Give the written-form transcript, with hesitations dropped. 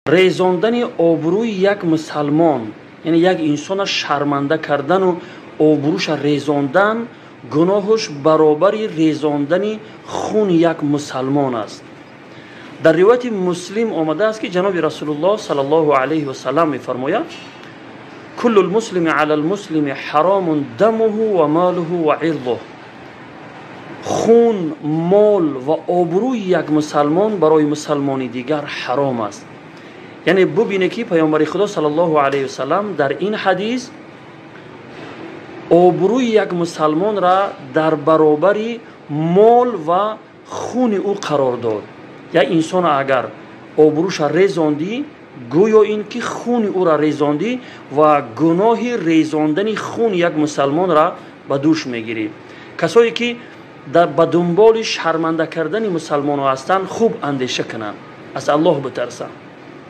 ریزاندن آبروی یک مسلمان، یعنی یک انسان شرمنده کردن و آبروش ریزاندن، گناهش برابر ریزاندن خون یک مسلمان است. در روایت مسلم آمده است که جناب رسول الله صلی الله علیه و سلم می‌فرماید: کل المسلم علی المسلم حرام دمه و ماله و عرضه. خون، مال و آبروی یک مسلمان برای مسلمانی دیگر حرام است. یعنی ببینه که پیامبر خدا صلی الله علیه و سلم در این حدیث آبروی یک مسلمان را در برابر مال و خون او قرار داد. یک انسان اگر آبروش را ریزاندی، گویا این که خون او را ریزاندی و گناه ریزاندن خون یک مسلمان را به دوش میگیری. کسایی که به دنبال شرمنده کردن مسلمان ها هستند خوب اندیشه کنند، از الله بترسند.